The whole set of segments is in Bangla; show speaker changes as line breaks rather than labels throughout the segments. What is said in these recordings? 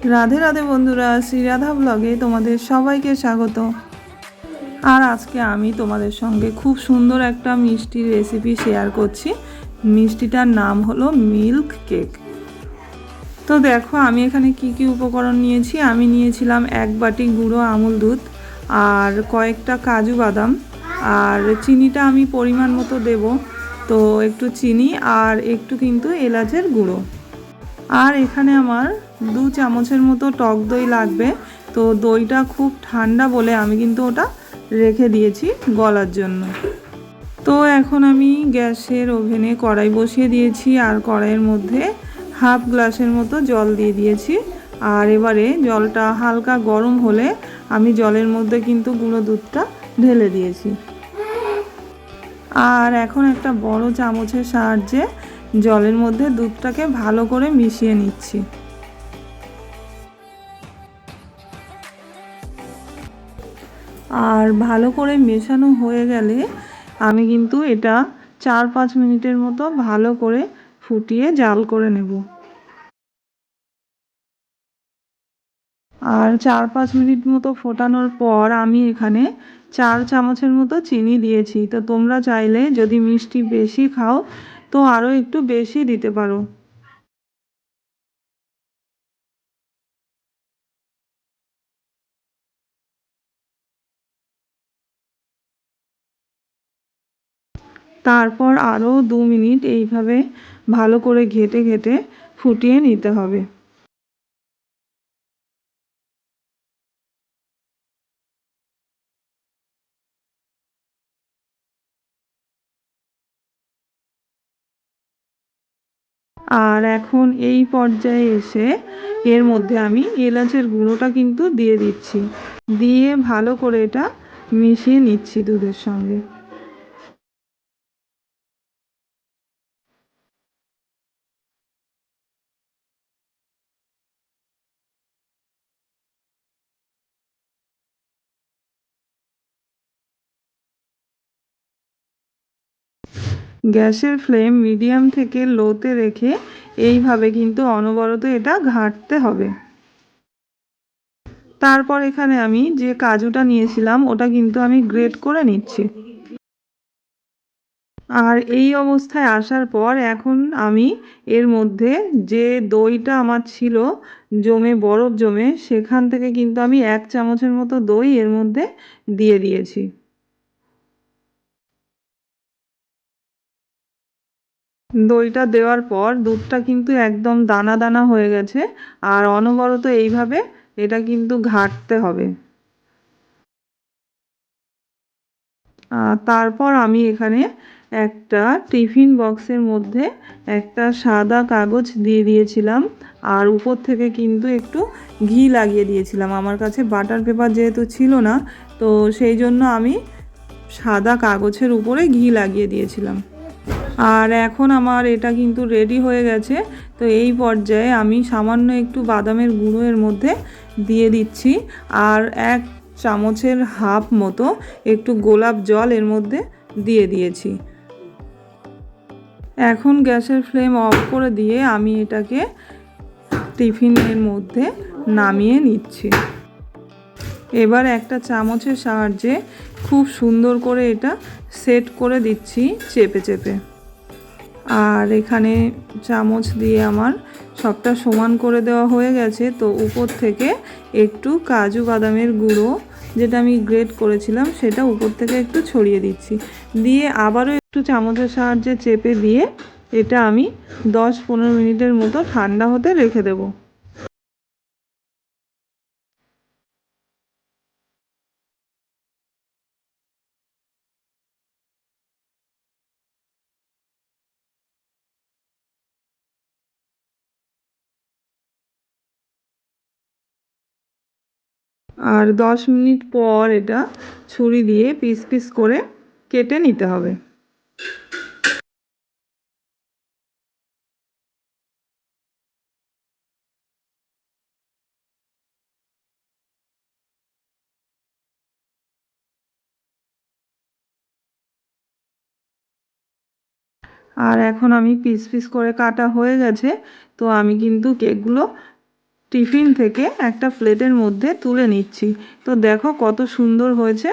রাধে রাধে বন্ধুরা, শ্রীরাধা ব্লগে তোমাদের সবাইকে স্বাগত। আর আজকে আমি তোমাদের সঙ্গে খুব সুন্দর একটা মিষ্টির রেসিপি শেয়ার করছি। মিষ্টিটার নাম হলো মিল্ক কেক। তো দেখো আমি এখানে কি কি উপকরণ নিয়েছি। আমি নিয়েছিলাম 1 বাটি গুঁড়ো আমুল দুধ, আর কয়েকটা কাজু বাদাম, আর চিনিটা আমি পরিমাণ মতো দেব। তো একটু চিনি আর একটু কিন্তু এলাচের গুঁড়ো। আর এখানে আমার 2 চামচের মতো টক দই লাগবে। তো দইটা খুব ঠান্ডা বলে আমি কিন্তু ওটা রেখে দিয়েছি গলার জন্য। তো এখন আমি গ্যাসের ওভেনে কড়াই বসিয়ে দিয়েছি, আর কড়াইয়ের মধ্যে হাফ গ্লাসের মতো জল দিয়ে দিয়েছি। আর এবারে জলটা হালকা গরম হলে আমি জলের মধ্যে কিন্তু গুঁড়ো দুধটা ঢেলে দিয়েছি। আর এখন একটা বড় চামচের সাহায্যে জলের মধ্যে দুধটাকে ভালো করে মিশিয়ে নিচ্ছি। আর ভালো করে মেশানো হয়ে গেলে আমি কিন্তু এটা 4-5 মিনিটের মতো ভালো করে ফুটিয়ে জাল করে নেব। আর 4-5 মিনিট মতো ফোটানোর পর আমি এখানে 4 চামচের মতো চিনি দিয়েছি। তো তোমরা চাইলে যদি মিষ্টি বেশি খাও তো আরও একটু বেশি দিতে পারো। তারপর আরও 2 মিনিট এইভাবে ভালো করে ঘেঁটে ঘেঁটে ফুটিয়ে নিতে হবে। আর এখন এই পর্যায়ে এসে এর মধ্যে আমি এলাচের গুঁড়োটা কিন্তু দিয়ে দিচ্ছি। দিয়ে ভালো করে এটা মিশিয়ে নিচ্ছি দুধের সঙ্গে। গ্যাসের ফ্লেম মিডিয়াম থেকে লোতে রেখে এইভাবে কিন্তু অনবরত এটা ঘাঁটতে হবে। তারপর এখানে আমি যে কাজুটা নিয়েছিলাম ওটা কিন্তু আমি গ্রেট করে নিচ্ছি। আর এই অবস্থায় আসার পর এখন আমি এর মধ্যে যে দইটা আমার ছিল জমে, বরফ জমে, সেখান থেকে কিন্তু আমি 1 চামচের মতো দই এর মধ্যে দিয়ে দিয়েছি। দইটা দেওয়ার পর দুধটা কিন্তু একদম দানা দানা হয়ে গেছে। আর অনবরত এইভাবে এটা কিন্তু ঘাঁটতে হবে। তারপর আমি এখানে একটা টিফিন বক্সের মধ্যে একটা সাদা কাগজ দিয়ে দিয়েছিলাম, আর উপর থেকে কিন্তু একটু ঘি লাগিয়ে দিয়েছিলাম। আমার কাছে বাটার পেপার যেহেতু ছিল না, তো সেই জন্য আমি সাদা কাগজের উপরে ঘি লাগিয়ে দিয়েছিলাম। আর এখন আমার এটা কিন্তু রেডি হয়ে গেছে। তো এই পর্যায়ে আমি সামান্য একটু বাদামের গুঁড়ো এর মধ্যে দিয়ে দিচ্ছি, আর 1 চামচের হাফ মতো একটু গোলাপ জল এর মধ্যে দিয়ে দিয়েছি। এখন গ্যাসের ফ্লেম অফ করে দিয়ে আমি এটাকে টিফিনের মধ্যে নামিয়ে নিচ্ছি। এবার একটা চামচের সাহায্যে খুব সুন্দর করে এটা সেট করে দিচ্ছি চেপে চেপে। আর এখানে চামচ দিয়ে আমার সবটা সমান করে দেওয়া হয়ে গেছে। তো উপর থেকে একটু কাজু বাদামের গুঁড়ো যেটা আমি গ্রেট করেছিলাম সেটা উপর থেকে একটু ছড়িয়ে দিচ্ছি। দিয়ে আবারও একটু চামচের সাহায্যে চেপে দিয়ে এটা আমি 10-15 মিনিটের মতো ঠান্ডা হতে রেখে দেবো। আর 10 মিনিট পর এটা ছুরি দিয়ে পিস পিস করে কেটে নিতে হবে। আর এখন আমি পিস পিস করে কাটা হয়ে গেছে। তো আমি কিন্তু কেকগুলো টিফিন থেকে একটা প্লেটের মধ্যে তুলে নিচ্ছি। তো দেখো কত সুন্দর হয়েছে,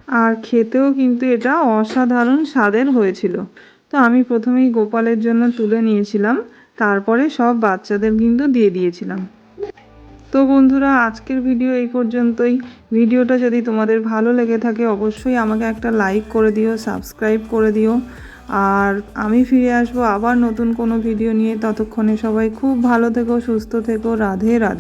আর খেতেও কিন্তু এটা অসাধারণ স্বাদের হয়েছিল। তো আমি প্রথমেই গোপালের জন্য তুলে নিয়েছিলাম, তারপরে সব বাচ্চাদের কিন্তু দিয়ে দিয়েছিলাম। তো বন্ধুরা, আজকের ভিডিও এই পর্যন্তই। ভিডিওটা যদি তোমাদের ভালো লেগে থাকে অবশ্যই আমাকে একটা লাইক করে দিও, সাবস্ক্রাইব করে দিও। আর আমি ফিরে আসবো আবার নতুন কোনো ভিডিও নিয়ে। ততক্ষণে সবাই খুব ভালো থেকো, সুস্থ থেকো। রাধে রাধে।